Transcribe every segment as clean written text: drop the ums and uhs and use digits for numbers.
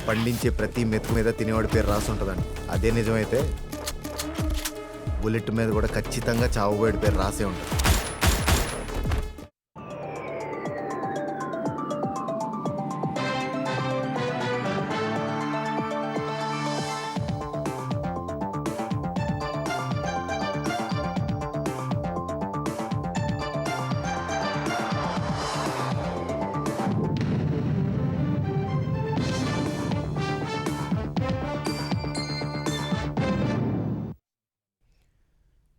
పండించే ప్రతి మెతుకు మీద తినేవాడి పేరు రాసి ఉంటుందండి. అదే నిజమైతే బుల్లెట్ మీద కూడా ఖచ్చితంగా చావుబోయేడి పేరు రాసే ఉంటుంది.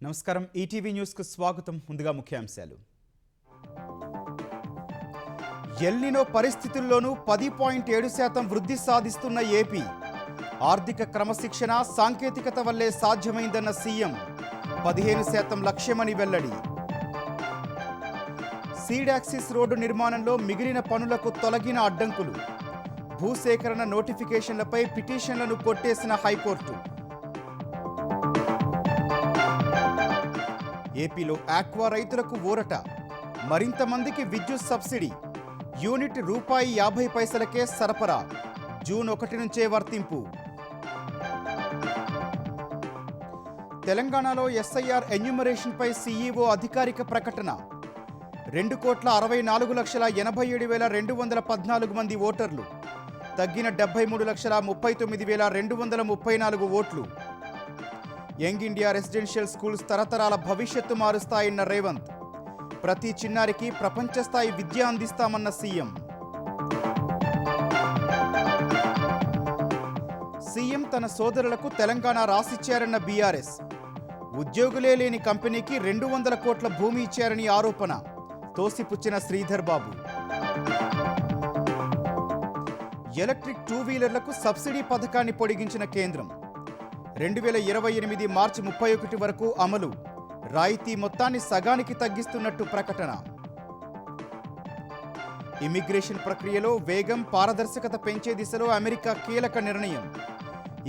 నమస్కారం, ఈటీవీ న్యూస్కు స్వాగతం. ముందుగా ముఖ్యాంశాలు. ఎల్నినో పరిస్థితుల్లోనూ 10.7% వృద్ధి సాధిస్తున్న ఏపీ. ఆర్థిక క్రమశిక్షణ, సాంకేతికత వల్లే సాధ్యమైందన్న సీఎం. 15% లక్ష్యమని వెల్లడి. సీడాక్సిస్ రోడ్డు నిర్మాణంలో మిగిలిన పనులకు తొలగిన అడ్డంకులు. భూసేకరణ నోటిఫికేషన్లపై పిటిషన్లను కొట్టేసిన హైకోర్టు. ఏపీలో ఆక్వా రైతులకు ఊరట. మరింత మందికి విద్యుత్ సబ్సిడీ. యూనిట్ ₹50 సరఫరా. జూన్ 1 నుంచే వర్తింపు. తెలంగాణలో ఎస్ఐఆర్ ఎన్యూమరేషన్పై సీఈఓ అధికారిక ప్రకటన. 2,64,87,214 మంది ఓటర్లు. తగ్గిన 73,39,234 ఓట్లు. యంగ్ ఇండియా రెసిడెన్షియల్ స్కూల్స్ తరతరాల భవిష్యత్తు మారుస్తాయన్న రేవంత్. ప్రతి చిన్నారికి ప్రపంచ స్థాయి విద్య అందిస్తామన్న సీఎం. సీఎం తన సోదరులకు తెలంగాణ రాసిచ్చారన్న బీఆర్ఎస్. ఉద్యోగులే లేని కంపెనీకి 200 కోట్ల భూమి ఇచ్చారని ఆరోపణ. తోసిపుచ్చిన శ్రీధర్ బాబు. ఎలక్ట్రిక్ 2 వీలర్లకు సబ్సిడీ పథకాన్ని పొడిగించిన కేంద్రం. 2028 మార్చి 31 వరకు అమలు. రాయితీ మొత్తాన్ని సగానికి తగ్గిస్తున్నట్టు ప్రకటన. ఇమిగ్రేషన్ ప్రక్రియలో వేగం, పారదర్శకత పెంచే దిశలో అమెరికా కీలక నిర్ణయం.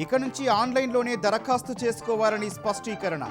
ఇక నుంచి ఆన్లైన్లోనే దరఖాస్తు చేసుకోవాలని స్పష్టీకరణ.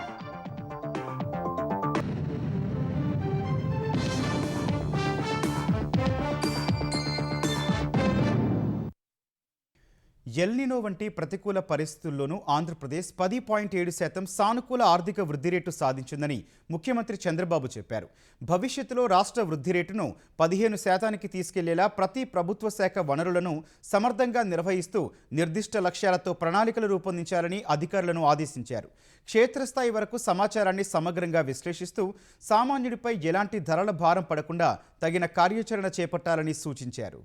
ఎల్నినో వంటి ప్రతికూల పరిస్థితుల్లోనూ ఆంధ్రప్రదేశ్ 10.7% సానుకూల ఆర్థిక వృద్ధి రేటు సాధించిందని ముఖ్యమంత్రి చంద్రబాబు చెప్పారు. భవిష్యత్తులో రాష్ట్ర వృద్ధి రేటును 15%కి తీసుకెళ్లేలా ప్రతి ప్రభుత్వ శాఖ వనరులను సమర్థంగా నిర్వహిస్తూ నిర్దిష్ట లక్ష్యాలతో ప్రణాళికలు రూపొందించాలని అధికారులను ఆదేశించారు. క్షేత్రస్థాయి వరకు సమాచారాన్ని సమగ్రంగా విశ్లేషిస్తూ సామాన్యుడిపై ఎలాంటి ధరల భారం పడకుండా తగిన కార్యాచరణ చేపట్టాలని సూచించారు.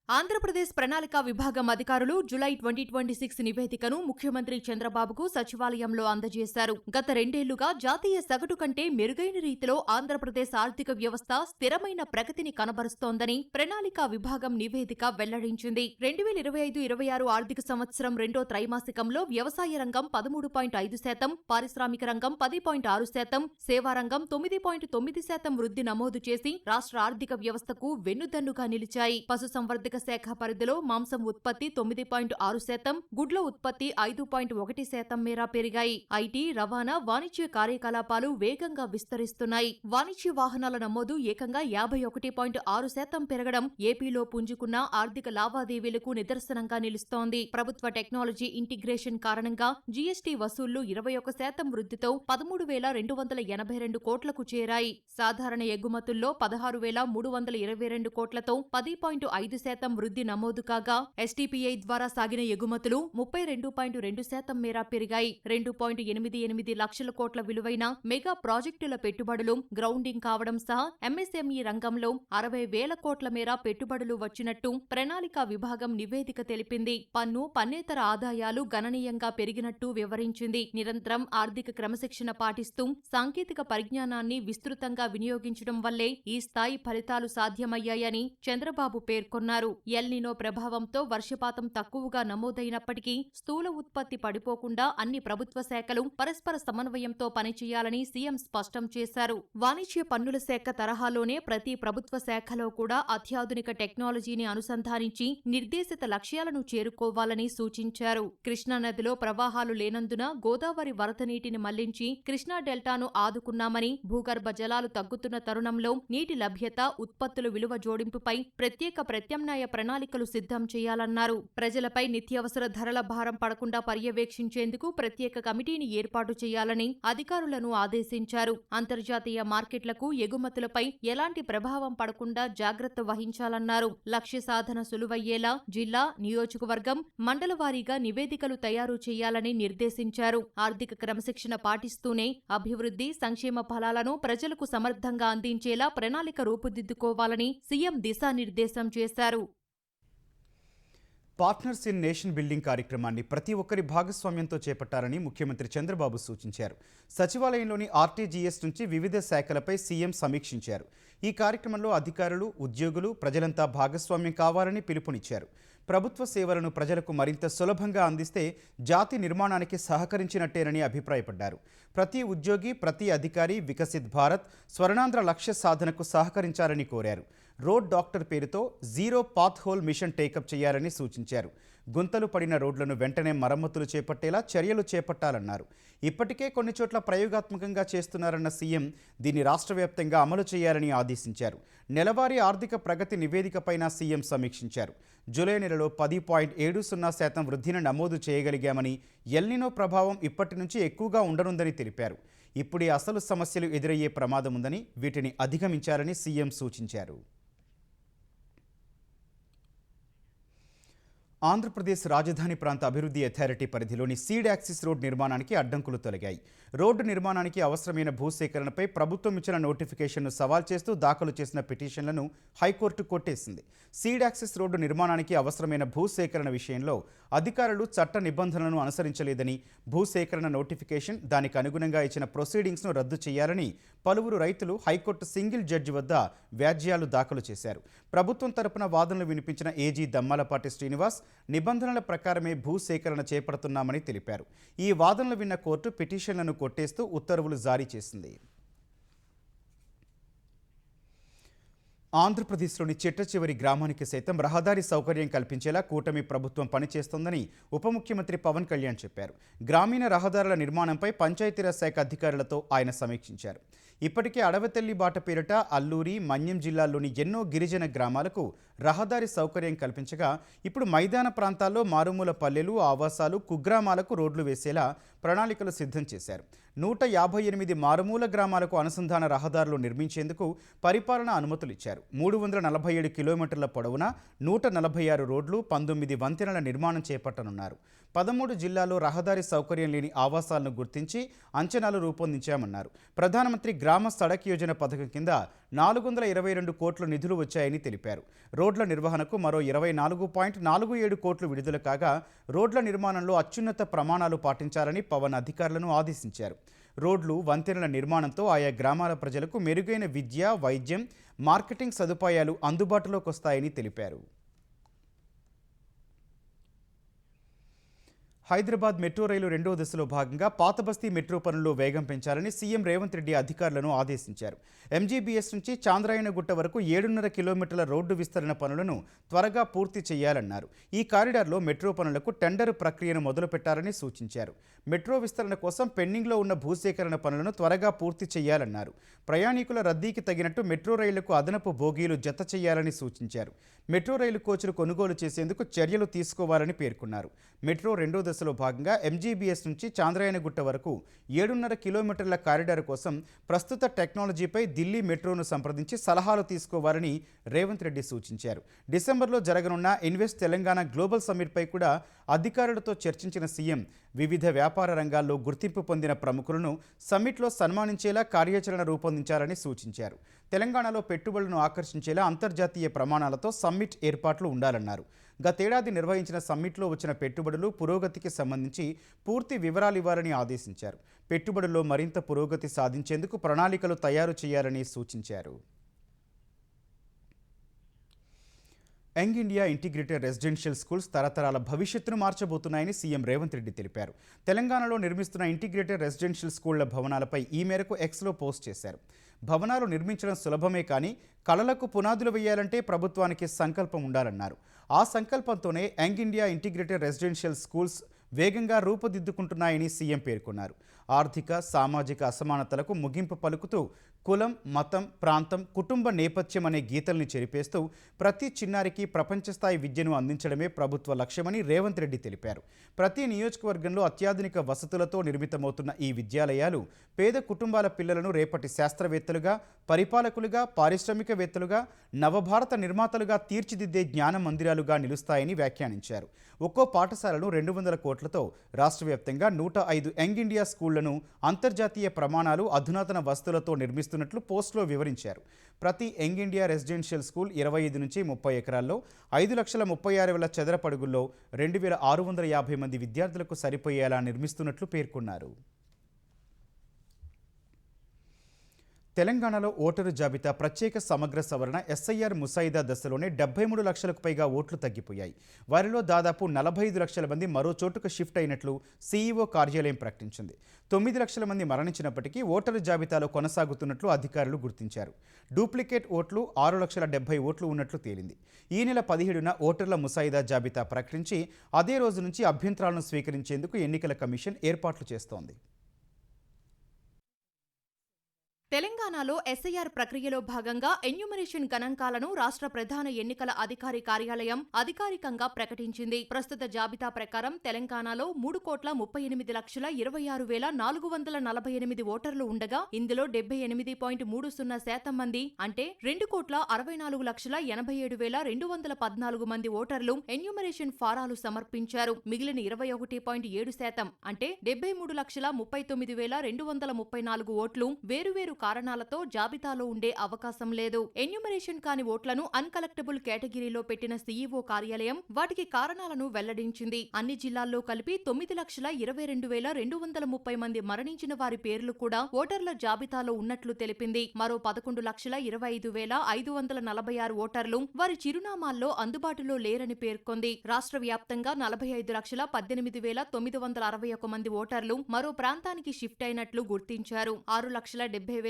ఆంధ్రప్రదేశ్ ప్రణాళికా విభాగం అధికారులు జులై 2026 నివేదికను ముఖ్యమంత్రి చంద్రబాబుకు సచివాలయంలో అందజేశారు. గత 2 ఏళ్లుగా జాతీయ సగటు కంటే మెరుగైన రీతిలో ఆంధ్రప్రదేశ్ ఆర్థిక వ్యవస్థ స్థిరమైన ప్రగతిని కనబరుస్తోందని ప్రణాళికా విభాగం నివేదిక వెల్లడించింది. 2025-26 ఆర్థిక సంవత్సరం రెండో త్రైమాసికంలో వ్యవసాయ రంగం 13.5%, పారిశ్రామిక రంగం 10.6%, సేవారంగం 9.9% వృద్ధి నమోదు చేసి రాష్ట్ర ఆర్థిక వ్యవస్థకు వెన్నుదన్నుగా నిలిచాయి. పశుసంవర్ధక శాఖ పరిధిలో మాంసం ఉత్పత్తి 9.6%, గుడ్ల ఉత్పత్తి 5.1% మేర పెరిగాయి. ఐటీ, రవాణా, వాణిజ్య కార్యకలాపాలు వేగంగా విస్తరిస్తున్నాయి. వాణిజ్య వాహనాల నమోదు ఏకంగా 51.6% పెరగడం ఏపీలో పుంజుకున్న ఆర్థిక లావాదేవీలకు నిదర్శనంగా నిలుస్తోంది. ప్రభుత్వ టెక్నాలజీ ఇంటిగ్రేషన్ కారణంగా జీఎస్టీ వసూళ్లు 21% వృద్ధితో 13,282 కోట్లకు చేరాయి. సాధారణ ఎగుమతుల్లో 16,322 కోట్లతో 10.5% వృద్ధి నమోదు కాగా ఎస్టీపీఐ ద్వారా సాగిన ఎగుమతులు 32.2% మేర పెరిగాయి. 2.88 లక్షల కోట్ల విలువైన మెగా ప్రాజెక్టుల పెట్టుబడులు గ్రౌండింగ్ కావడం సహా ఎంఎస్ఎంఈ రంగంలో 60,000 కోట్ల మేర పెట్టుబడులు వచ్చినట్టు ప్రణాళికా విభాగం నివేదిక తెలిపింది. పన్ను, పన్నేతర ఆదాయాలు గణనీయంగా పెరిగినట్టు వివరించింది. నిరంతరం ఆర్థిక క్రమశిక్షణ పాటిస్తూ సాంకేతిక పరిజ్ఞానాన్ని విస్తృతంగా వినియోగించడం వల్లే ఈ స్థాయి ఫలితాలు సాధ్యమయ్యాయని చంద్రబాబు పేర్కొన్నారు. ఎల్నినో ప్రభావంతో వర్షపాతం తక్కువగా నమోదైనప్పటికీ స్థూల ఉత్పత్తి పడిపోకుండా అన్ని ప్రభుత్వ శాఖలు పరస్పర సమన్వయంతో పనిచేయాలని సీఎం స్పష్టం చేశారు. వాణిజ్య పన్నుల శాఖ తరహాలోనే ప్రతి ప్రభుత్వ శాఖలో కూడా అత్యాధునిక టెక్నాలజీని అనుసంధానించి నిర్దేశిత లక్ష్యాలను చేరుకోవాలని సూచించారు. కృష్ణానదిలో ప్రవాహాలు లేనందున గోదావరి వరద నీటిని మళ్లించి కృష్ణా డెల్టాను ఆదుకున్నామని, భూగర్భ జలాలు తగ్గుతున్న తరుణంలో నీటి లభ్యత, ఉత్పత్తుల విలువ జోడింపుపై ప్రత్యేక ప్రత్యామ్నాయ సదుపాయ ప్రణాళికలు సిద్ధం చేయాలన్నారు. ప్రజలపై నిత్యావసర ధరల భారం పడకుండా పర్యవేక్షించేందుకు ప్రత్యేక కమిటీని ఏర్పాటు చేయాలని అధికారులను ఆదేశించారు. అంతర్జాతీయ మార్కెట్లకు ఎగుమతులపై ఎలాంటి ప్రభావం పడకుండా జాగ్రత్త వహించాలన్నారు. లక్ష్య సాధన సులువయ్యేలా జిల్లా, నియోజకవర్గం, మండల వారీగా నివేదికలు తయారు చేయాలని నిర్దేశించారు. ఆర్థిక క్రమశిక్షణ పాటిస్తూనే అభివృద్ధి, సంక్షేమ ఫలాలను ప్రజలకు సమర్థంగా అందించేలా ప్రణాళిక రూపుదిద్దుకోవాలని సీఎం దిశానిర్దేశం చేశారు. పార్ట్నర్స్ ఇన్ నేషన్ బిల్డింగ్ కార్యక్రమాన్ని ప్రతి ఒక్కరి భాగస్వామ్యంతో చేపట్టాలని ముఖ్యమంత్రి చంద్రబాబు సూచించారు. సచివాలయంలోని ఆర్టీజీఎస్ నుంచి వివిధ శాఖలపై సీఎం సమీక్షించారు. ఈ కార్యక్రమంలో అధికారులు, ఉద్యోగులు, ప్రజలంతా భాగస్వామ్యం కావాలని పిలుపునిచ్చారు. ప్రభుత్వ సేవలను ప్రజలకు మరింత సులభంగా అందిస్తే జాతి నిర్మాణానికి సహకరించినట్టేనని అభిప్రాయపడ్డారు. ప్రతి ఉద్యోగి, ప్రతి అధికారి వికసిత్ భారత్, స్వర్ణాంధ్ర లక్ష్య సాధనకు సహకరించాలని కోరారు. రోడ్ డాక్టర్ పేరుతో zero pothole mission take up చేయాలని సూచించారు. గుంతలు పడిన రోడ్లను వెంటనే మరమ్మతులు చేపట్టేలా చర్యలు చేపట్టాలన్నారు. ఇప్పటికే కొన్ని చోట్ల ప్రయోగాత్మకంగా చేస్తున్నారన్న సీఎం దీన్ని రాష్ట్ర వ్యాప్తంగా అమలు చేయాలని ఆదేశించారు. నెలవారీ ఆర్థిక ప్రగతి నివేదికపైన సీఎం సమీక్షించారు. జూలై నెలలో 10.70% వృద్ధిని నమోదు చేయగలిగామని, ఎల్నినో ప్రభావం ఇప్పటి నుంచి ఎక్కువగా ఉండనుందని తెలిపారు. ఇప్పుడే అసలు సమస్యలు ఎదురయ్యే ప్రమాదం ఉందని, వీటిని అధిగమించాలని సీఎం సూచించారు. ఆంధ్రప్రదేశ్ రాజధాని ప్రాంత అభివృద్ధి అథారిటీ పరిధిలోని సీడ్ యాక్సిస్ రోడ్ నిర్మాణానికి అడ్డంకులు తొలగాయి. రోడ్డు నిర్మాణానికి అవసరమైన భూసేకరణపై ప్రభుత్వం ఇచ్చిన నోటిఫికేషన్ను సవాల్ చేస్తూ దాఖలు చేసిన పిటిషన్లను హైకోర్టు కొట్టేసింది. సీడ్ యాక్సిస్ రోడ్డు నిర్మాణానికి అవసరమైన భూసేకరణ విషయంలో అధికారులు చట్ట నిబంధనలను అనుసరించలేదని, భూసేకరణ నోటిఫికేషన్, దానికి అనుగుణంగా ఇచ్చిన ప్రొసీడింగ్స్ను రద్దు చేయాలని పలువురు రైతులు హైకోర్టు సింగిల్ జడ్జి వద్ద వ్యాజ్యాలు దాఖలు చేశారు. ప్రభుత్వం తరపున వాదనలు వినిపించిన ఏజీ దమ్మాలపాటి శ్రీనివాస్ నిబంధనల ప్రకారమే భూసేకరణ చేపడుతున్నామని తెలిపారు. ఈ వాదనలు విన్న కోర్టు పిటిషన్లను కొట్టేస్తూ ఉత్తర్వులు జారీ చేసింది. ఆంధ్రప్రదేశ్లోని చిట్టచివరి గ్రామానికి సైతం రహదారి సౌకర్యం కల్పించేలా కూటమి ప్రభుత్వం పనిచేస్తోందని ఉప ముఖ్యమంత్రి పవన్ కళ్యాణ్ చెప్పారు. గ్రామీణ రహదారుల నిర్మాణంపై పంచాయతీరాజ్ శాఖ అధికారులతో ఆయన సమీక్షించారు. ఇప్పటికే అడవితల్లి బాట పేరిట అల్లూరి, మన్యం జిల్లాల్లోని ఎన్నో గిరిజన గ్రామాలకు రహదారి సౌకర్యం కల్పించగా ఇప్పుడు మైదాన ప్రాంతాల్లో మారుమూల పల్లెలు, ఆవాసాలు, కుగ్రామాలకు రోడ్లు వేసేలా ప్రణాళికలు సిద్ధం చేశారు. 158 మారుమూల గ్రామాలకు అనుసంధాన రహదారులు నిర్మించేందుకు పరిపాలన అనుమతులు ఇచ్చారు. 347 కిలోమీటర్ల పొడవున 146 రోడ్లు, 19 వంతెనల నిర్మాణం చేపట్టనున్నారు. 13 జిల్లాల్లో రహదారి సౌకర్యం లేని ఆవాసాలను గుర్తించి అంచనాలు రూపొందించామన్నారు. ప్రధానమంత్రి గ్రామ సడక్ యోజన పథకం కింద 422 కోట్ల నిధులు వచ్చాయని తెలిపారు. రోడ్ల నిర్వహణకు మరో 24.47 కోట్లు విడుదల కాగా, రోడ్ల నిర్మాణంలో అత్యున్నత ప్రమాణాలు పాటించాలని పవన్ అధికారులను ఆదేశించారు. రోడ్లు, వంతెనల నిర్మాణంతో ఆయా గ్రామాల ప్రజలకు మెరుగైన విద్య, వైద్యం, మార్కెటింగ్ సదుపాయాలు అందుబాటులోకి వస్తాయని తెలిపారు. హైదరాబాద్ మెట్రో రైలు 2వ దశలో భాగంగా పాతబస్తీ మెట్రో పనుల్లో వేగం పెంచాలని సీఎం రేవంత్ రెడ్డి అధికారులను ఆదేశించారు. ఎంజీబీఎస్ నుంచి చాంద్రాయణగుట్ట వరకు 7.5 కిలోమీటర్ల రోడ్డు విస్తరణ పనులను త్వరగా పూర్తి చేయాలన్నారు. ఈ కారిడార్లో మెట్రో పనులకు టెండర్ ప్రక్రియను మొదలుపెట్టాలని సూచించారు. మెట్రో విస్తరణ కోసం పెండింగ్లో ఉన్న భూసేకరణ పనులను త్వరగా పూర్తి చేయాలన్నారు. ప్రయాణికుల రద్దీకి తగినట్టు మెట్రో రైళ్లకు అదనపు బోగీలు జత చేయాలని సూచించారు. మెట్రో రైలు కోచ్లు కొనుగోలు చేసేందుకు చర్యలు తీసుకోవాలని పేర్కొన్నారు. మెట్రో 2వ దశలో భాగంగా ఎంజీబీఎస్ నుంచి చాంద్రాయణగుట్ట వరకు 7.5 కిలోమీటర్ల కారిడార్ కోసం ప్రస్తుత టెక్నాలజీపై ఢిల్లీ మెట్రోను సంప్రదించి సలహాలు తీసుకోవాలని రేవంత్ రెడ్డి సూచించారు. డిసెంబర్లో జరగనున్న ఇన్వెస్ట్ తెలంగాణ గ్లోబల్ సమ్మిట్పై కూడా అధికారులతో చర్చించిన సీఎం వివిధ వ్యాపార రంగాల్లో గుర్తింపు పొందిన ప్రముఖులను సమ్మిట్లో సన్మానించేలా కార్యాచరణ రూపొందించాలని సూచించారు. తెలంగాణలో పెట్టుబడులను ఆకర్షించేలా అంతర్జాతీయ ప్రమాణాలతో సమ్మిట్ ఏర్పాట్లు ఉండాలన్నారు. గతేడాది నిర్వహించిన సమ్మిట్లో వచ్చిన పెట్టుబడులు, పురోగతికి సంబంధించి పూర్తి వివరాలు ఇవ్వాలని ఆదేశించారు. పెట్టుబడుల్లో మరింత పురోగతి సాధించేందుకు ప్రణాళికలు తయారు చేయాలని సూచించారు. Young India integrated residential schools తరతరాల భవిష్యత్తును మార్చబోతున్నాయని సీఎం రేవంత్ రెడ్డి తెలిపారు. తెలంగాణలో నిర్మిస్తున్న ఇంటిగ్రేటెడ్ రెసిడెన్షియల్ స్కూళ్ల భవనాలపై ఈ మేరకు ఎక్స్లో పోస్ట్ చేశారు. భవనాలు నిర్మించడం సులభమే కానీ కళలకు పునాదులు వేయాలంటే ప్రభుత్వానికి సంకల్పం ఉండాలన్నారు. ఆ సంకల్పంతోనే young India integrated residential schools వేగంగా రూపుదిద్దుకుంటున్నాయని సీఎం పేర్కొన్నారు. ఆర్థిక, సామాజిక అసమానతలకు ముగింపు పలుకుతూ కులం, మతం, ప్రాంతం, కుటుంబ నేపథ్యం అనే గీతల్ని చెరిపేస్తూ ప్రతి చిన్నారికి ప్రపంచ స్థాయి విద్యను అందించడమే ప్రభుత్వ లక్ష్యమని రేవంత్ రెడ్డి తెలిపారు. ప్రతి నియోజకవర్గంలో అత్యాధునిక వసతులతో నిర్మితమవుతున్న ఈ విద్యాలయాలు పేద కుటుంబాల పిల్లలను రేపటి శాస్త్రవేత్తలుగా, పరిపాలకులుగా, పారిశ్రామికవేత్తలుగా, నవభారత నిర్మాతలుగా తీర్చిదిద్దే జ్ఞాన మందిరాలుగా నిలుస్తాయని వ్యాఖ్యానించారు. ఒక్కో పాఠశాలను 200 కోట్లతో రాష్ట్ర వ్యాప్తంగా 105 యంగ్ ఇండియా స్కూళ్లను అంతర్జాతీయ ప్రమాణాలు, అధునాతన వసతులతో నిర్మిస్తున్నట్లు పోస్టులో వివరించారు. ప్రతి యంగ్ ఇండియా రెసిడెన్షియల్ స్కూల్ 25 నుంచి 30 ఎకరాల్లో 5,36,000 చదరపడుగుల్లో 2,650 మంది విద్యార్థులకు సరిపోయేలా నిర్మిస్తున్నట్లు పేర్కొన్నారు. తెలంగాణలో ఓటరు జాబితా ప్రత్యేక సమగ్ర సవరణ ఎస్ఐఆర్ ముసాయిదా దశలోనే 73 లక్షలకు పైగా ఓట్లు తగ్గిపోయాయి. వారిలో దాదాపు 45 లక్షల మంది మరో చోటుకు షిఫ్ట్ అయినట్లు సీఈఓ కార్యాలయం ప్రకటించింది. 9 లక్షల మంది మరణించినప్పటికీ ఓటరు జాబితాలో కొనసాగుతున్నట్లు అధికారులు గుర్తించారు. డూప్లికేట్ ఓట్లు 6,70,000 ఓట్లు ఉన్నట్లు తేలింది. ఈ నెల 17న ఓటర్ల ముసాయిదా జాబితా ప్రకటించి అదే రోజు నుంచి అభ్యంతరాలను స్వీకరించేందుకు ఎన్నికల కమిషన్ ఏర్పాట్లు చేస్తోంది. తెలంగాణలో ఎస్ఐఆర్ ప్రక్రియలో భాగంగా ఎన్యూమరేషన్ గణాంకాలను రాష్ట్ర ప్రధాన ఎన్నికల అధికారి కార్యాలయం అధికారికంగా ప్రకటించింది. ప్రస్తుత జాబితా ప్రకారం తెలంగాణలో 3,26,26,448 ఓటర్లు ఉండగా ఇందులో 78.30% మంది అంటే 2,64,87,214 మంది ఓటర్లు ఎన్యూమరేషన్ ఫారాలు సమర్పించారు. మిగిలిన 21.7% అంటే 73,39,234 ఓట్లు వేరువేరు కారణాలతో జాబితాలో ఉండే అవకాశం లేదు. ఎన్యూమరేషన్ కాని ఓట్లను అన్కలెక్టబుల్ కేటగిరీలో పెట్టిన సీఈఓ కార్యాలయం వాటికి కారణాలను వెల్లడించింది. అన్ని జిల్లాల్లో కలిపి 9,22,230 మంది మరణించిన వారి పేర్లు కూడా ఓటర్ల జాబితాలో ఉన్నట్లు తెలిపింది. మరో 11,25,546 ఓటర్లు వారి చిరునామాల్లో అందుబాటులో లేరని పేర్కొంది. రాష్ట్ర వ్యాప్తంగా 45,18,961 మంది ఓటర్లు మరో ప్రాంతానికి షిఫ్ట్ అయినట్లు గుర్తించారు. 6,70,203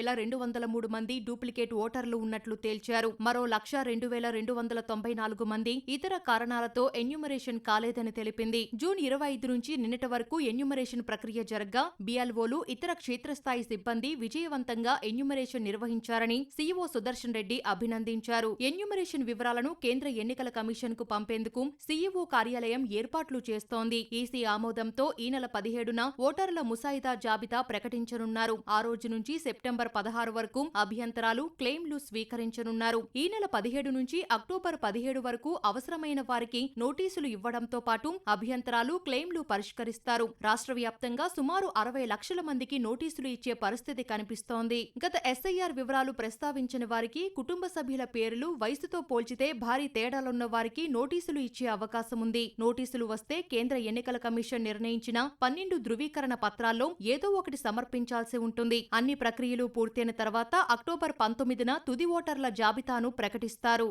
మంది డూప్లికేట్ ఓటర్లు ఉన్నట్లు తేల్చారు. మరో 1,02,294 మంది ఇతర కారణాలతో ఎన్యూమరేషన్ కాలేదని తెలిపింది. జూన్ 25 నుంచి నిన్నటి వరకు ఎన్యూమరేషన్ ప్రక్రియ జరగ్గా బిఎల్ఓలు, ఇతర క్షేత్రస్థాయి సిబ్బంది విజయవంతంగా ఎన్యూమరేషన్ నిర్వహించారని సీఈఓ సుదర్శన్ రెడ్డి అభినందించారు. ఎన్యూమరేషన్ వివరాలను కేంద్ర ఎన్నికల కమిషన్ కు పంపేందుకు సీఈఓ కార్యాలయం ఏర్పాట్లు చేస్తోంది. ఈసీ ఆమోదంతో ఈ నెల 17న ఓటర్ల ముసాయిదా జాబితా ప్రకటించనున్నారు. ఆ రోజు నుంచి సెప్టెంబర్ 16 వరకు అభ్యంతరాలు, క్లెయిమ్లు స్వీకరించనున్నారు. ఈ నెల 17 నుంచి అక్టోబర్ 17 వరకు అవసరమైన వారికి నోటీసులు ఇవ్వడంతో పాటు అభ్యంతరాలు, క్లెయిమ్లు పరిష్కరిస్తారు. రాష్ట్ర వ్యాప్తంగా సుమారు 60 లక్షల మందికి నోటీసులు ఇచ్చే పరిస్థితి కనిపిస్తోంది. గత ఎస్ఐఆర్ వివరాలు ప్రస్తావించిన వారికి, కుటుంబ సభ్యుల పేర్లు, వయసుతో పోల్చితే భారీ తేడాలున్న వారికి నోటీసులు ఇచ్చే అవకాశం ఉంది. నోటీసులు వస్తే కేంద్ర ఎన్నికల కమిషన్ నిర్ణయించిన 12 ధృవీకరణ పత్రాల్లో ఏదో ఒకటి సమర్పించాల్సి ఉంటుంది. అన్ని ప్రక్రియలు పూర్తయిన తర్వాత అక్టోబర్ 19న తుది ఓటర్ల జాబితాను ప్రకటిస్తారు.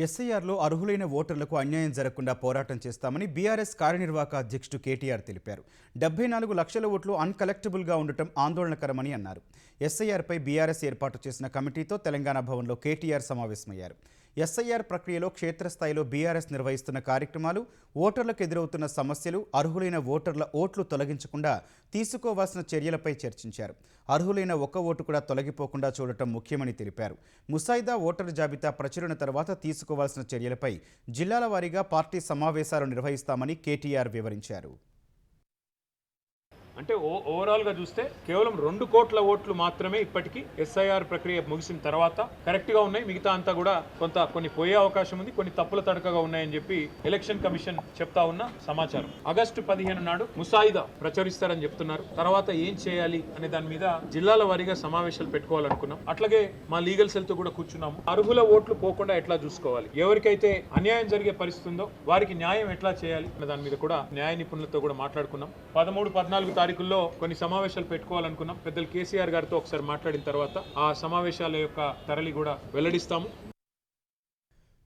ఎస్ఐఆర్లో అర్హులైన ఓటర్లకు అన్యాయం జరగకుండా పోరాటం చేస్తామని బీఆర్ఎస్ కార్యనిర్వాహక అధ్యక్షుడు కేటీఆర్ తెలిపారు. 74 లక్షల ఓట్లు అన్కలెక్టబుల్గా ఉండటం ఆందోళనకరమని అన్నారు. ఎస్ఐఆర్పై బీఆర్ఎస్ ఏర్పాటు చేసిన కమిటీతో తెలంగాణ భవన్లో కేటీఆర్ సమావేశమయ్యారు. ఎస్ఐఆర్ ప్రక్రియలో క్షేత్రస్థాయిలో బీఆర్ఎస్ నిర్వహిస్తున్న కార్యక్రమాలు, ఓటర్లకు ఎదురవుతున్న సమస్యలు, అర్హులైన ఓటర్ల ఓట్లు తొలగించకుండా తీసుకోవాల్సిన చర్యలపై చర్చించారు. అర్హులైన ఒక్క ఓటు కూడా తొలగిపోకుండా చూడటం ముఖ్యమని తెలిపారు. ముసాయిదా ఓటరు జాబితా ప్రచురణ తర్వాత తీసుకోవాల్సిన చర్యలపై జిల్లాల వారీగా పార్టీ సమావేశాలు నిర్వహిస్తామని కేటీఆర్ వివరించారు. అంటే ఓవరాల్గా చూస్తే కేవలం 2 కోట్ల ఓట్లు మాత్రమే ఇప్పటికీ ఎస్ఐఆర్ ప్రక్రియ ముగిసిన తర్వాత కరెక్ట్గా ఉన్నాయి. మిగతా అంతా కూడా కొన్ని పోయే అవకాశం ఉంది, కొన్ని తప్పుల తడకగా ఉన్నాయని చెప్పి ఎలక్షన్ కమిషన్ చెప్తా ఉన్న సమాచారం. ఆగస్టు 15 నాడు ముసాయిదా ప్రచురిస్తారని చెప్తున్నారు. తర్వాత ఏం చేయాలి అనే దాని మీద జిల్లాల వారీగా సమావేశాలు పెట్టుకోవాలనుకున్నాం. అట్లాగే మా లీగల్ సెల్ తో కూడా కూర్చున్నాము. అర్హుల ఓట్లు పోకుండా ఎట్లా చూసుకోవాలి, ఎవరికైతే అన్యాయం జరిగే పరిస్థితి ఉందో వారికి న్యాయం ఎట్లా చేయాలి అనే దాని మీద కూడా న్యాయ నిపుణులతో కూడా మాట్లాడుకున్నాం. 13-14 తారీఖుల్లో కొన్ని సమావేశాలు పెట్టుకోవాలనుకున్నాం. పెద్దలు కేసీఆర్ గారితో ఒకసారి మాట్లాడిన తర్వాత ఆ సమావేశాల యొక్క తరలి కూడా వెల్లడిస్తాము.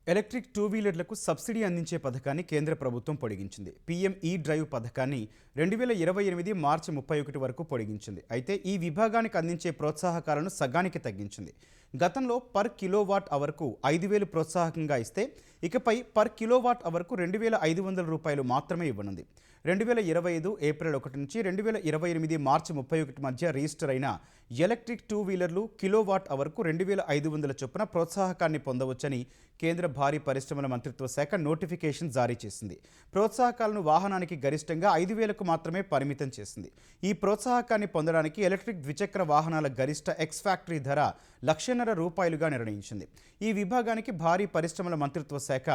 ఎలక్ట్రిక్ 2 వీలర్లకు సబ్సిడీ అందించే పథకాన్ని కేంద్ర ప్రభుత్వం పొడిగించింది. పీఎం ఈ డ్రైవ్ పథకాన్ని 2028 మార్చి 31 వరకు పొడిగించింది. అయితే ఈ విభాగానికి అందించే ప్రోత్సాహకాలను సగానికి తగ్గించింది. గతంలో పర్ కిలోవాట్ అవర్కు 5,000 ప్రోత్సాహకంగా ఇస్తే ఇకపై పర్ కిలోవాట్ అవర్కు 2,500 రూపాయలు మాత్రమే ఇవ్వనుంది. 2025 ఏప్రిల్ 1 నుంచి 2028 మార్చి 31 మధ్య రిజిస్టర్ అయిన ఎలక్ట్రిక్ 2 వీలర్లు కిలోవాట్ అవర్కు 2500 చొప్పున ప్రోత్సాహకాన్ని పొందవచ్చని కేంద్ర భారీ పరిశ్రమల మంత్రిత్వ శాఖ నోటిఫికేషన్ జారీ చేసింది. ప్రోత్సాహకాలను వాహనానికి గరిష్టంగా 5000కు మాత్రమే పరిమితం చేసింది. ఈ ప్రోత్సాహకాన్ని పొందడానికి ఎలక్ట్రిక్ ద్విచక్ర వాహనాల గరిష్ట ఎక్స్ ఫ్యాక్టరీ ధర ₹1,50,000గా నిర్ణయించింది. ఈ విభాగానికి భారీ పరిశ్రమల మంత్రిత్వ శాఖ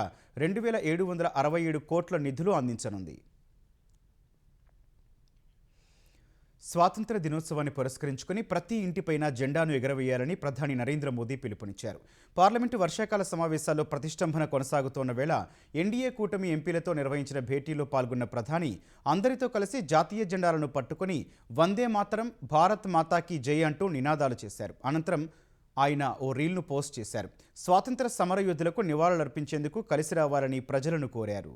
2767 కోట్ల నిధులు అందించనుంది. స్వాతంత్ర దినోత్సవాన్ని పురస్కరించుకుని ప్రతి ఇంటిపైన జెండాను ఎగరవేయాలని ప్రధాని నరేంద్ర మోదీ పిలుపునిచ్చారు. పార్లమెంటు వర్షాకాల సమావేశాల్లో ప్రతిష్టంభన కొనసాగుతోన్న వేళ ఎన్డీఏ కూటమి ఎంపీలతో నిర్వహించిన భేటీలో పాల్గొన్న ప్రధాని అందరితో కలిసి జాతీయ జెండాలను పట్టుకుని వందే మాతరం, భారత్ మాతాకి జై అంటూ నినాదాలు చేశారు. అనంతరం ఆయన ఓ రీల్ను పోస్ట్ చేశారు. స్వాతంత్ర సమరయోధులకు నివాళులర్పించేందుకు కలిసి రావాలని ప్రజలను కోరారు.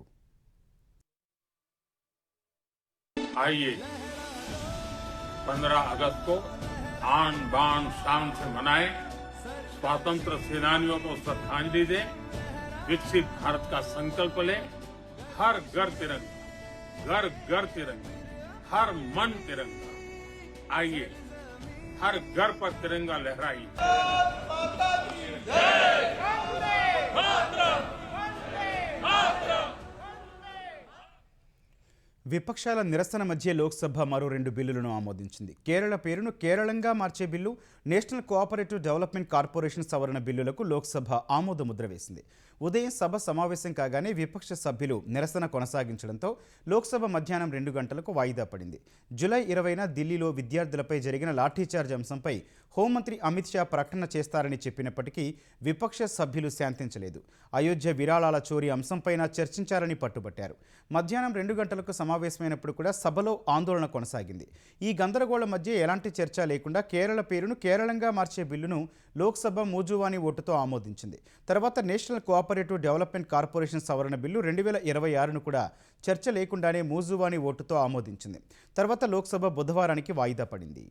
15 अगस्त को आन बान शान से मनाएं, स्वतंत्र सेनानियों को श्रद्धांजलि दें, विकसित भारत का संकल्प लें, हर घर तिरंगा, घर घर तिरंगा, हर मन तिरंगा। आइए हर घर पर तिरंगा लहराइए। విపక్షాల నిరసన మధ్య లోక్సభ మరో 2 బిల్లులను ఆమోదించింది. కేరళ పేరును కేరళంగా మార్చే bill, national cooperative development corporation సవరణ బిల్లులకు లోక్సభ ఆమోదముద్ర వేసింది. ఉదయం సభ సమావేశం కాగానే విపక్ష సభ్యులు నిరసన కొనసాగించడంతో లోక్సభ మధ్యాహ్నం 2 గంటలకు వాయిదా పడింది. జూలై 20న ఢిల్లీలో విద్యార్థులపై జరిగిన లాఠీచార్జ్ అంశంపై హోంమంత్రి అమిత్ షా ప్రకటన చేస్తారని చెప్పినప్పటికీ విపక్ష సభ్యులు శాంతించలేదు. అయోధ్య విరాళాల చోరీ అంశంపైన చర్చించారని పట్టుబట్టారు. మధ్యాహ్నం 2 గంటలకు సమావేశమైనప్పుడు కూడా సభలో ఆందోళన కొనసాగింది. ఈ గందరగోళం మధ్య ఎలాంటి చర్చ లేకుండా కేరళ పేరును కేరళంగా మార్చే బిల్లును లోక్సభ మూజువానీ ఓటుతో ఆమోదించింది. తర్వాత నేషనల్ కోఆపరేటివ్ డెవలప్మెంట్ కార్పొరేషన్ సవరణ బిల్లు 2026ను కూడా చర్చ లేకుండానే మూజువానీ ఓటుతో ఆమోదించింది. తర్వాత లోక్సభ బుధవారానికి వాయిదా పడింది.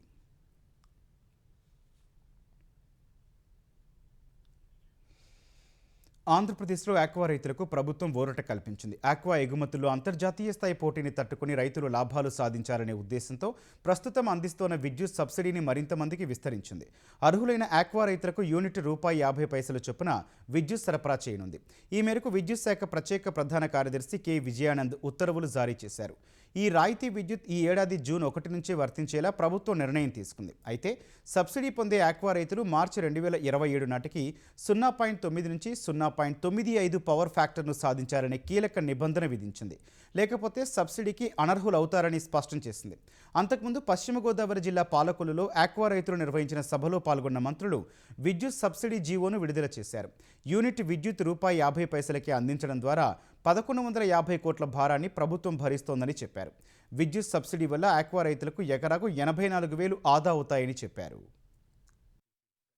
ఆంధ్రప్రదేశ్లో ఆక్వా రైతులకు ప్రభుత్వం ఊరట కల్పించింది. ఆక్వా ఎగుమతుల్లో అంతర్జాతీయ స్థాయి పోటీని తట్టుకుని రైతులు లాభాలు సాధించాలనే ఉద్దేశంతో ప్రస్తుతం అందిస్తోన్న విద్యుత్ సబ్సిడీని మరింత మందికి విస్తరించింది. అర్హులైన ఆక్వా రైతులకు యూనిట్ ₹50 చొప్పున విద్యుత్ సరఫరా చేయనుంది. ఈ మేరకు విద్యుత్ శాఖ ప్రత్యేక ప్రధాన కార్యదర్శి కె విజయానంద్ ఉత్తర్వులు జారీ చేశారు. ఈ రాయితీ విద్యుత్ ఈ ఏడాది జూన్ 1 నుంచి వర్తించేలా ప్రభుత్వం నిర్ణయం తీసుకుంది. అయితే సబ్సిడీ పొందే ఆక్వా రైతులు మార్చి 2027 నాటికి 0.9 నుంచి 0.95 పవర్ ఫ్యాక్టర్ను సాధించాలనే కీలక నిబంధన విధించింది. లేకపోతే సబ్సిడీకి అనర్హులవుతారని స్పష్టం చేసింది. అంతకుముందు పశ్చిమ గోదావరి జిల్లా పాలకొల్లులో ఆక్వా రైతులు నిర్వహించిన సభలో పాల్గొన్న మంత్రులు విద్యుత్ సబ్సిడీ జీవోను విడుదల చేశారు. యూనిట్ విద్యుత్ ₹50 అందించడం ద్వారా 1150 కోట్ల భారాన్ని ప్రభుత్వం భరిస్తోందని చెప్పారు. విద్యుత్ సబ్సిడీ వల్ల ఆక్వా రైతులకు ఎకరాకు 84,000 ఆదా అవుతాయని చెప్పారు.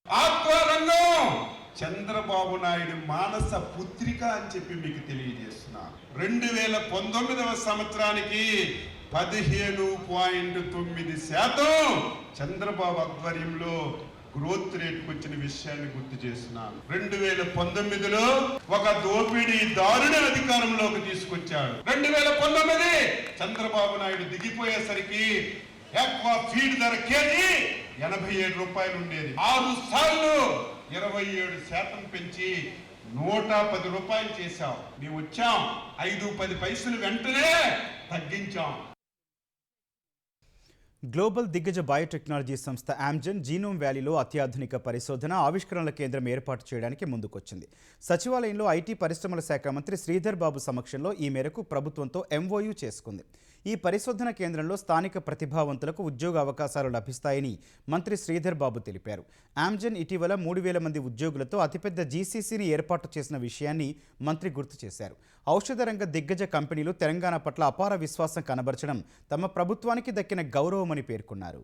ఆక్వా రంగం చంద్రబాబు నాయుడు మానస పుత్రిక అని చెప్పి మీకు తెలియజేస్తున్నా. 2019వ సంవత్సరానికి 15.9% చంద్రబాబు ఆధ్వర్యంలో గ్రోత్ రేట్కి వచ్చిన విషయాన్ని గుర్తు చేస్తున్నాను. 2019లో ఒక దోపిడీ దారుణ అధికారంలోకి తీసుకొచ్చాడు. 2019 చంద్రబాబు నాయుడు దిగిపోయేసరికి ఆక్వా ఫీడ్ ధర కేజీ ₹87 ఉండేది. 6 సార్లు 27% పెంచి ₹110 చేశాం. మేము వచ్చాం 5-10 పైసలు వెంటనే తగ్గించాం. గ్లోబల్ దిగ్గజ బయోటెక్నాలజీ సంస్థ ఆమ్జెన్ జీనోమ్ వ్యాలీలో అత్యాధునిక పరిశోధన ఆవిష్కరణల కేంద్రం ఏర్పాటు చేయడానికి ముందుకొచ్చింది. సచివాలయంలో ఐటీ పరిశ్రమల శాఖ మంత్రి శ్రీధర్ బాబు సమక్షంలో ఈ మేరకు ప్రభుత్వంతో MOU చేసుకుంది. ఈ పరిశోధన కేంద్రంలో స్థానిక ప్రతిభావంతులకు ఉద్యోగ అవకాశాలు లభిస్తాయని మంత్రి శ్రీధర్ బాబు తెలిపారు. ఆమ్జెన్ ఇటీవల 3,000 మంది ఉద్యోగులతో అతిపెద్ద GCCని ఏర్పాటు చేసిన విషయాన్ని మంత్రి గుర్తు చేశారు. ఔషధ రంగ దిగ్గజ కంపెనీలు తెలంగాణ పట్ల అపార విశ్వాసం కనబరచడం తమ ప్రభుత్వానికి దక్కిన గౌరవమని పేర్కొన్నారు.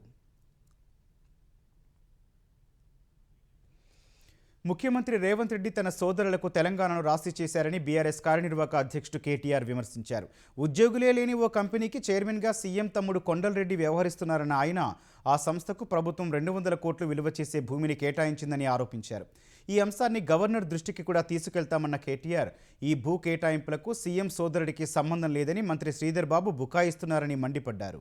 ముఖ్యమంత్రి రేవంత్ రెడ్డి తన సోదరులకు తెలంగాణను రాసి చేశారని బీఆర్ఎస్ కార్యనిర్వాహక అధ్యక్షుడు కేటీఆర్ విమర్శించారు. ఉద్యోగులే లేని ఓ కంపెనీకి చైర్మన్గా సీఎం తమ్ముడు కొండలరెడ్డి వ్యవహరిస్తున్నారన్న ఆయన ఆ సంస్థకు ప్రభుత్వం 200 కోట్లు విలువ చేసే భూమిని కేటాయించిందని ఆరోపించారు. ఈ అంశాన్ని గవర్నర్ దృష్టికి కూడా తీసుకెళ్తామన్న కేటీఆర్ ఈ భూ కేటాయింపులకు సీఎం సోదరుడికి సంబంధం లేదని మంత్రి శ్రీధర్ బాబు బుకాయిస్తున్నారని మండిపడ్డారు.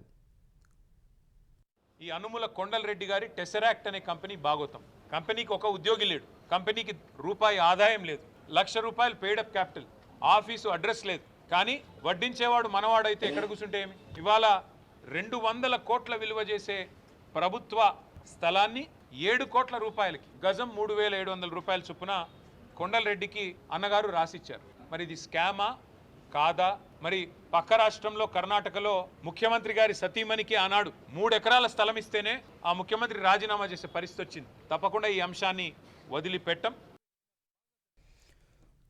ఈ అనుముల కొండలరెడ్డి గారి టెసరాక్ట్ అనే కంపెనీ భాగోతం. కంపెనీకి ఒక ఉద్యోగి లేడు, కంపెనీకి రూపాయి ఆదాయం లేదు, ₹1,00,000 పెయిడప్ క్యాపిటల్, ఆఫీసు అడ్రస్ లేదు. కానీ వడ్డించేవాడు మనవాడైతే ఎక్కడ కూర్చుంటే ఏమి? ఇవాళ 200 కోట్ల విలువ చేసే ప్రభుత్వ స్థలాన్ని 7 కోట్ల రూపాయలకి, గజం ₹3,700 చొప్పున కొండలరెడ్డికి అన్నగారు రాసిచ్చారు. మరి ఇది స్కామా కాదా? మరి పక్క రాష్ట్రంలో కర్ణాటకలో ముఖ్యమంత్రి గారి సతీమణికి ఆనాడు 3 ఎకరాల స్థలం ఇస్తేనే ఆ ముఖ్యమంత్రి రాజీనామా చేసే పరిస్థితి వచ్చింది. తప్పకుండా ఈ అంశాన్ని వదిలిపెట్టం.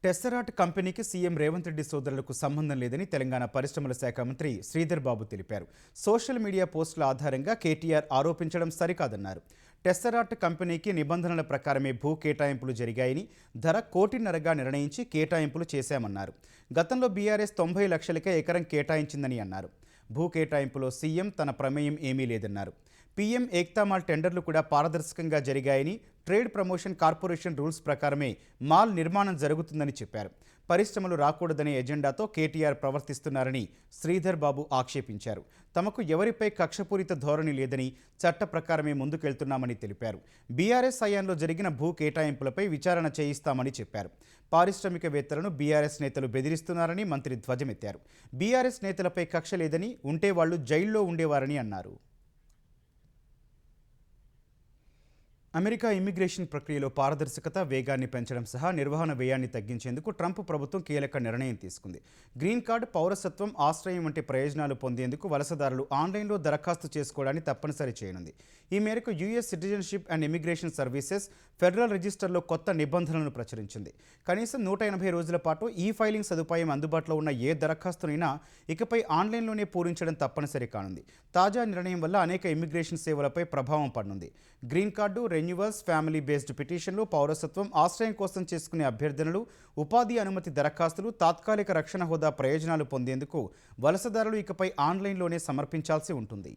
టెస్సరాట్ కంపెనీకి సీఎం రేవంత్ రెడ్డి సోదరులకు సంబంధం లేదని తెలంగాణ పరిశ్రమల శాఖ మంత్రి శ్రీధర్ బాబు తెలిపారు. సోషల్ మీడియా పోస్టుల ఆధారంగా కేటీఆర్ ఆరోపించడం సరికాదన్నారు. టెస్సరాట్ కంపెనీకి నిబంధనల ప్రకారమే భూ కేటాయింపులు జరిగాయని, ధర 1.5 కోటిగా నిర్ణయించి కేటాయింపులు చేశామన్నారు. గతంలో బీఆర్ఎస్ 90 లక్షలకే ఎకరం కేటాయించిందని అన్నారు. భూ కేటాయింపులో సీఎం తన ప్రమేయం ఏమీ లేదన్నారు. పీఎం ఏక్తా మాల్ టెండర్లు కూడా పారదర్శకంగా జరిగాయని, ట్రేడ్ ప్రమోషన్ కార్పొరేషన్ రూల్స్ ప్రకారమే మాల్ నిర్మాణం జరుగుతుందని చెప్పారు. పరిశ్రమలు రాకూడదనే ఎజెండాతో కేటీఆర్ ప్రవర్తిస్తున్నారని శ్రీధర్ బాబు ఆక్షేపించారు. తమకు ఎవరిపై కక్షపూరిత ధోరణి లేదని, చట్ట ప్రకారమే ముందుకెళ్తున్నామని తెలిపారు. బీఆర్ఎస్ హయాంలో జరిగిన భూ కేటాయింపులపై విచారణ చేయిస్తామని చెప్పారు. పారిశ్రామికవేత్తలను బీఆర్ఎస్ నేతలు బెదిరిస్తున్నారని మంత్రి ధ్వజమెత్తారు. బీఆర్ఎస్ నేతలపై కక్ష లేదని, ఉంటే వాళ్లు జైల్లో ఉండేవారని అన్నారు. అమెరికా ఇమ్మిగ్రేషన్ ప్రక్రియలో పారదర్శకత, వేగాన్ని పెంచడం సహా నిర్వహణ వ్యయాన్ని తగ్గించేందుకు ట్రంప్ ప్రభుత్వం కీలక నిర్ణయం తీసుకుంది. గ్రీన్ కార్డు, పౌరసత్వం, ఆశ్రయం వంటి ప్రయోజనాలు పొందేందుకు వలసదారులు ఆన్లైన్లో దరఖాస్తు చేసుకోవడాన్ని తప్పనిసరి చేయనుంది. ఈ మేరకు US citizenship and immigration services federal రిజిస్టర్లో కొత్త నిబంధనలను ప్రచురించింది. కనీసం 180 రోజుల పాటు ఈ ఫైలింగ్ సదుపాయం అందుబాటులో ఉన్న ఏ దరఖాస్తునైనా ఇకపై ఆన్లైన్లోనే పూరించడం తప్పనిసరి కానుంది. తాజా నిర్ణయం వల్ల అనేక ఇమిగ్రేషన్ సేవలపై ప్రభావం పడనుంది. Green card, renewals, family based పిటిషన్లు, పౌరసత్వం, ఆశ్రయం కోసం చేసుకునే అభ్యర్థనలు, ఉపాధి అనుమతి దరఖాస్తులు, తాత్కాలిక రక్షణ హోదా ప్రయోజనాలు పొందేందుకు వలసదారులు ఇకపై ఆన్లైన్లోనే సమర్పించాల్సి ఉంటుంది.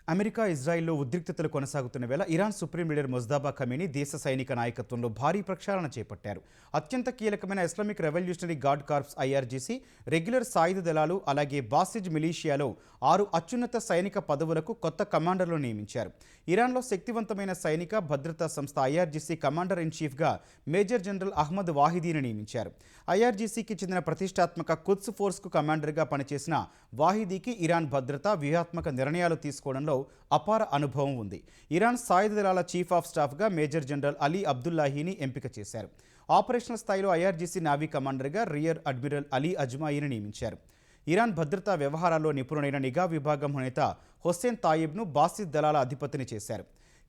అమెరికా, ఇజ్రాయిల్లో ఉద్రిక్తతలు కొనసాగుతున్న వేళ Iran supreme leader Mojtaba Khamenei దేశ సైనిక నాయకత్వంలో భారీ ప్రక్షాళన చేపట్టారు. అత్యంత కీలకమైన Islamic revolutionary guard corps IRGC, regular సాయుధ దళాలు, అలాగే బాసిజ్ మిలీషియాలో 6 అత్యున్నత సైనిక పదవులకు కొత్త కమాండర్లను నియమించారు. ఇరాన్లో శక్తివంతమైన సైనిక భద్రతా సంస్థ ఐఆర్జీసీ కమాండర్ ఇన్ చీఫ్గా మేజర్ జనరల్ అహ్మద్ వాహిదీని నియమించారు. ఐఆర్జీసీకి చెందిన ప్రతిష్టాత్మక కుద్స్ ఫోర్స్కు కమాండర్గా పనిచేసిన వాహిదీకి ఇరాన్ భద్రత, వ్యూహాత్మక నిర్ణయాలు తీసుకోవడంలో అపార అనుభవం ఉంది. ఇరాన్ సాయుధ దళాల చీఫ్ ఆఫ్ స్టాఫ్గా మేజర్ జనరల్ అలీ అబ్దుల్లాహీని ఎంపిక చేశారు. ఆపరేషనల్ స్థాయిలో ఐఆర్జీసీ నావీ కమాండర్గా రియర్ అడ్మిరల్ అలీ అజ్మాయిని నియమించారు. ఇరాన్ భద్రతా వ్యవహారాల్లో నిపుణుడైన నిఘా విభాగం నేత హుస్సేన్ తాయిబ్ను బాసిద్ దళాల అధిపతిని చేశారు.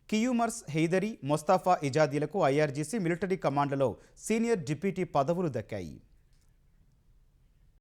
కియూమర్స్ హైదరీ, మొస్తాఫా ఇజాదీలకు ఐఆర్జీసీ మిలిటరీ కమాండ్లలో సీనియర్ డిప్యూటీ పదవులు దక్కాయి.